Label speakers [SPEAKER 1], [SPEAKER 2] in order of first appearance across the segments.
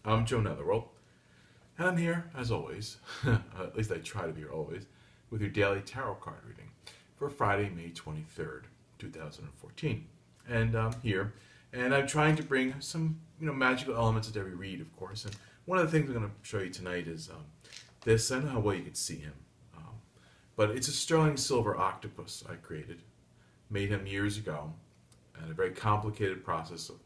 [SPEAKER 1] I'm Joe Netherworld, and I'm here, as always, at least I try to be here always, with your daily tarot card reading for Friday, May 23rd, 2014. And I'm here, and I'm trying to bring some magical elements into every read, of course. And one of the things I'm going to show you tonight is this. I don't know how well you can see him, but it's a sterling silver octopus I created. Made him years ago, and a very complicated process of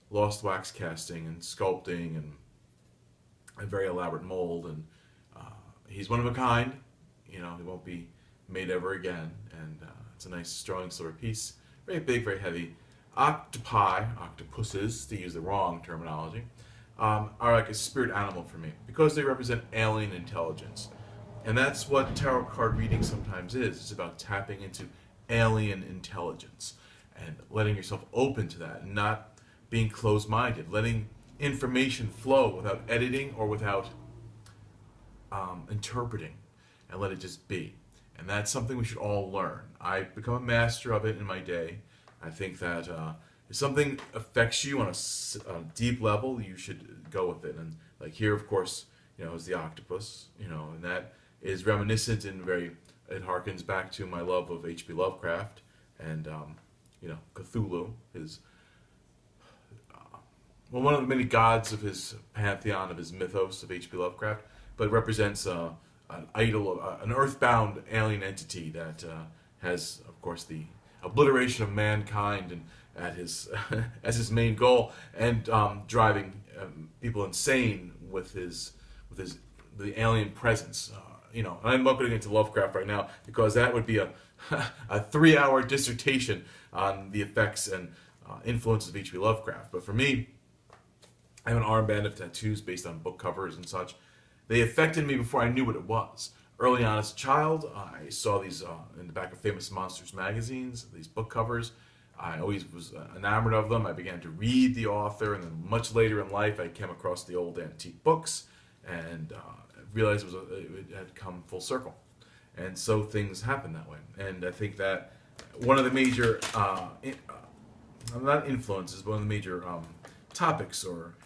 [SPEAKER 1] lost wax casting and sculpting and a very elaborate mold. And he's one of a kind. He won't be made ever again. And it's a nice sterling silver piece, very big, very heavy. Octopuses, to use the wrong terminology, are like a spirit animal for me because they represent alien intelligence. And that's what tarot card reading sometimes is. It's about tapping into alien intelligence and letting yourself open to that and not being closed-minded, letting information flow without editing or without interpreting, and let it just be. And that's something we should all learn. I've become a master of it in my day. I think that if something affects you on a deep level, you should go with it. And like here, of course, is the octopus, and that is reminiscent and it harkens back to my love of H.P. Lovecraft, and Cthulhu is one of the many gods of his pantheon, of his mythos of H.P. Lovecraft, but represents an idol, an earthbound alien entity that has, of course, the obliteration of mankind and at his as his main goal, and driving people insane with the alien presence. And I'm not going to get into Lovecraft right now because that would be a 3-hour dissertation on the effects and influences of H.P. Lovecraft. But for me, I have an armband of tattoos based on book covers and such. They affected me before I knew what it was. Early on as a child, I saw these in the back of Famous Monsters magazines, these book covers. I always was enamored of them. I began to read the author, and then much later in life, I came across the old antique books and realized it had come full circle. And so things happen that way. And I think that one of the major, not influences, but one of the major topics, or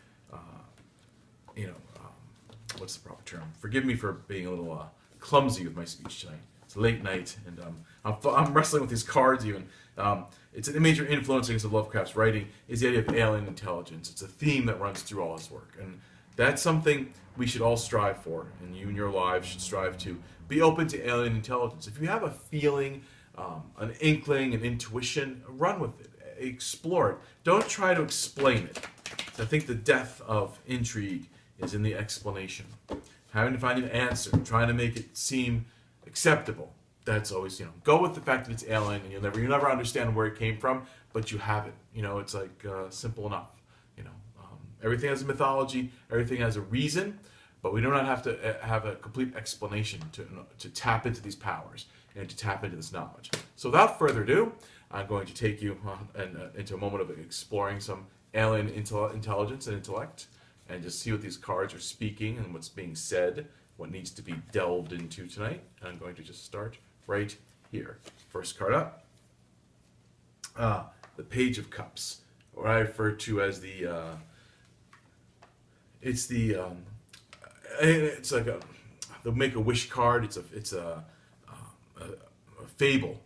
[SPEAKER 1] what's the proper term? Forgive me for being a little clumsy with my speech tonight. It's late night, and I'm wrestling with these cards even. It's a major influence of Lovecraft's writing is the idea of alien intelligence. It's a theme that runs through all his work, and that's something we should all strive for, and you in your lives should strive to be open to alien intelligence. If you have a feeling, an inkling, an intuition, run with it, explore it. Don't try to explain it. I think the death of intrigue is in the explanation. Having to find an answer, trying to make it seem acceptable. That's always, go with the fact that it's alien, and you'll never understand where it came from, but you have it. It's like simple enough. Everything has a mythology, everything has a reason, but we do not have to have a complete explanation to tap into these powers and to tap into this knowledge. So without further ado, I'm going to take you into a moment of exploring some alien intelligence and intellect, and just see what these cards are speaking and what's being said, what needs to be delved into tonight. And I'm going to just start right here. First card up, the Page of Cups, what I refer to as it's like the Make-A-Wish card. It's a fable.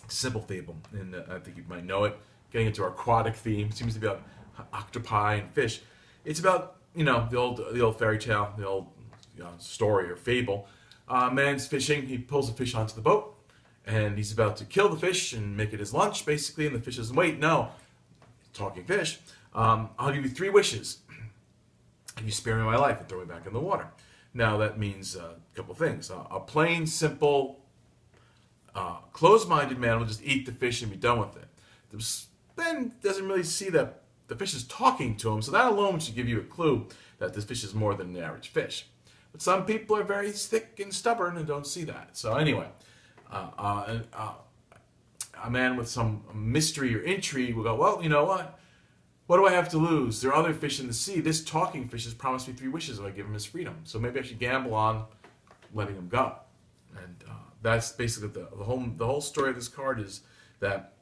[SPEAKER 1] It's a simple fable, and I think you might know it. Getting into our aquatic theme, it seems to be about octopi and fish. It's about the old fairy tale, the old story or fable. Man's fishing. He pulls a fish onto the boat, and he's about to kill the fish and make it his lunch, basically. And the fish doesn't wait. No, talking fish. I'll give you 3 wishes. If you spare me my life and throw me back in the water. Now that means a couple things. A plain, simple, closed-minded man will just eat the fish and be done with it. The man doesn't really see that the fish is talking to him, so that alone should give you a clue that this fish is more than an average fish. But some people are very thick and stubborn and don't see that. So anyway, a man with some mystery or intrigue will go, well, you know what? What do I have to lose? There are other fish in the sea. This talking fish has promised me 3 wishes if I give him his freedom. So maybe I should gamble on letting him go. And that's basically the whole story of this card is that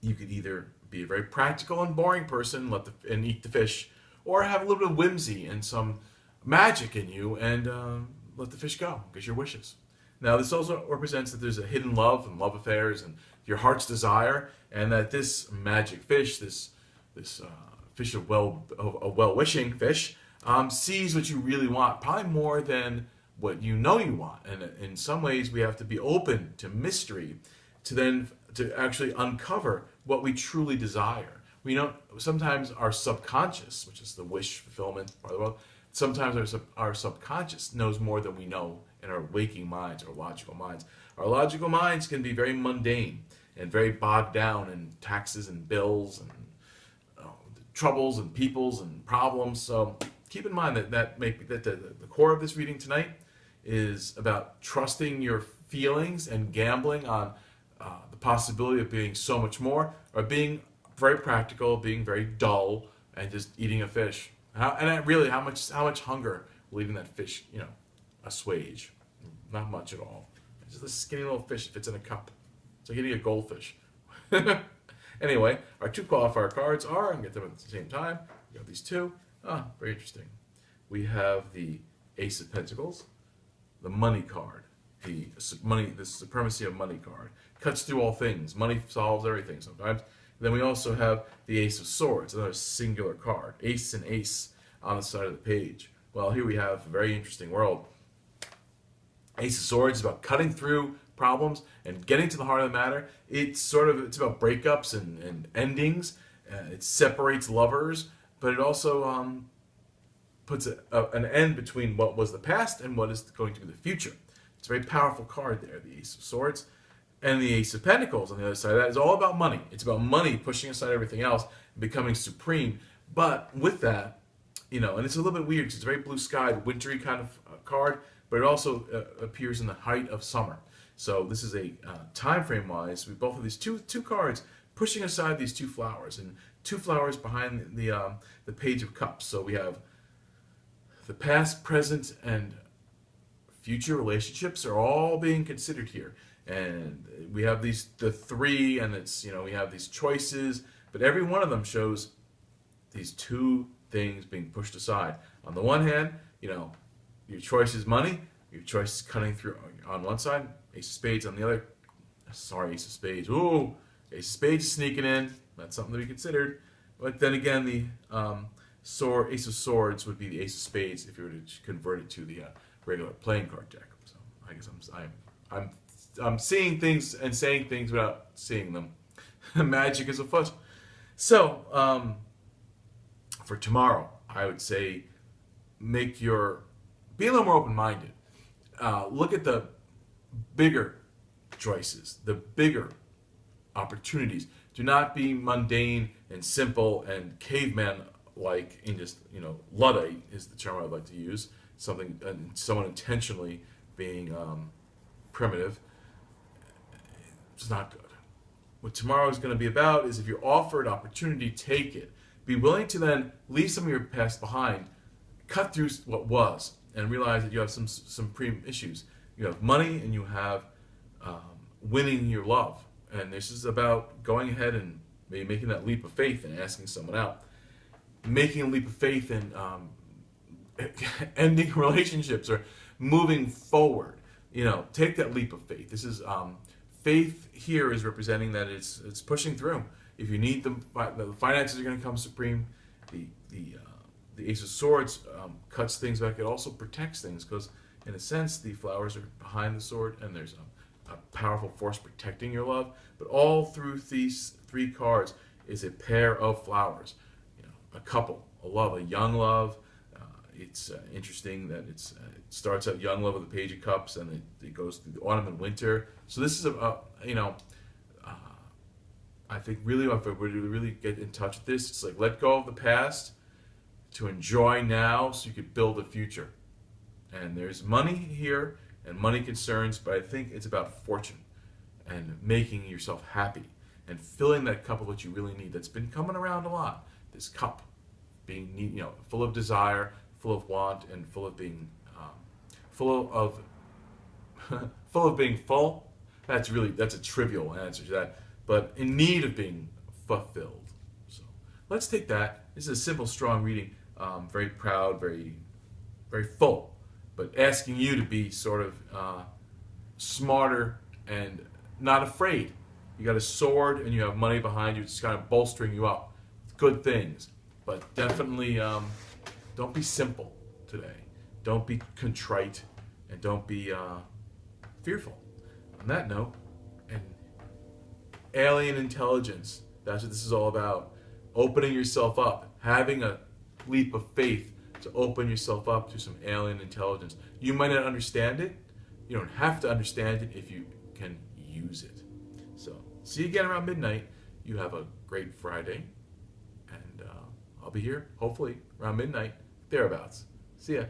[SPEAKER 1] you could either be a very practical and boring person and eat the fish, or have a little bit of whimsy and some magic in you, and let the fish go, because your wishes. Now, this also represents that there's a hidden love and love affairs and your heart's desire, and that this magic fish, this fish of well-wishing fish, sees what you really want, probably more than what you know you want. And in some ways, we have to be open to mystery to actually uncover what we truly desire. We don't. Sometimes our subconscious, which is the wish fulfillment part of the world, sometimes our subconscious knows more than we know in our waking minds or logical minds. Our logical minds can be very mundane and very bogged down in taxes and bills and troubles and peoples and problems. So keep in mind that the core of this reading tonight is about trusting your feelings and gambling on the possibility of being so much more, or being very practical, being very dull, and just eating a fish. How much hunger will eating that fish, assuage? Not much at all. It's just a skinny little fish that fits in a cup. It's like eating a goldfish. Anyway, our two qualifier cards are, and get them at the same time. We got these two. Very interesting. We have the Ace of Pentacles, the Money card, the Supremacy of Money card. Cuts through all things. Money solves everything sometimes. Then we also have the Ace of Swords, another singular card. Ace and ace on the side of the page. Well, here we have a very interesting world. Ace of Swords is about cutting through problems and getting to the heart of the matter. It's about breakups and endings. It separates lovers, but it also puts an end between what was the past and what is going to be the future. It's a very powerful card there, the Ace of Swords. And the Ace of Pentacles on the other side of that is all about money. It's about money pushing aside everything else and becoming supreme. But with that, and it's a little bit weird because it's a very blue sky, wintry kind of card, but it also appears in the height of summer. So this is a time frame wise, we both have these two cards pushing aside these two flowers, and two flowers behind the Page of Cups. So we have the past, present, and future relationships are all being considered here. And we have the three, and we have these choices, but every one of them shows these two things being pushed aside. On the one hand, your choice is money, your choice is cutting through on one side, Ace of Spades on the other. Sorry, Ace of Spades. Ooh, Ace of Spades is sneaking in. That's something to be considered. But then again, the Ace of Swords would be the Ace of Spades if you were to convert it to the regular playing card deck. So I guess I'm seeing things and saying things without seeing them. Magic is afoot. So, for tomorrow, I would say be a little more open-minded. Look at the bigger choices, the bigger opportunities. Do not be mundane and simple and caveman-like in just, Luddite is the term I'd like to use. Someone intentionally being primitive. It's not good. What tomorrow is going to be about is, if you're offered opportunity, take it. Be willing to then leave some of your past behind, cut through what was, and realize that you have some supreme issues. You have money, and you have winning your love. And this is about going ahead and maybe making that leap of faith and asking someone out. Making a leap of faith and ending relationships or moving forward. Take that leap of faith. This is faith here is representing that it's pushing through. If you need them, the finances are going to come supreme. The Ace of Swords cuts things back. It also protects things because, in a sense, the flowers are behind the sword, and there's a powerful force protecting your love. But all through these three cards is a pair of flowers. A couple, a love, a young love. It's interesting that it starts out young love with the Page of Cups, and it goes through the autumn and winter. So this is I think really, if we were to really get in touch with this, it's like let go of the past to enjoy now, so you could build a future. And there's money here and money concerns, but I think it's about fortune and making yourself happy and filling that cup of what you really need. That's been coming around a lot. This cup being full of desire, full of want, and full of being full of being full. That's a trivial answer to that, but in need of being fulfilled. So let's take that. This is a simple, strong reading. very proud, very full, but asking you to be sort of smarter and not afraid. You got a sword and you have money behind you. It's kind of bolstering you up. Good things, but definitely don't be simple today. Don't be contrite, and don't be fearful. On that note, and alien intelligence. That's what this is all about. Opening yourself up, having a leap of faith to open yourself up to some alien intelligence. You might not understand it. You don't have to understand it if you can use it. So, see you again around midnight. You have a great Friday. And I'll be here, hopefully, around midnight, thereabouts. See ya.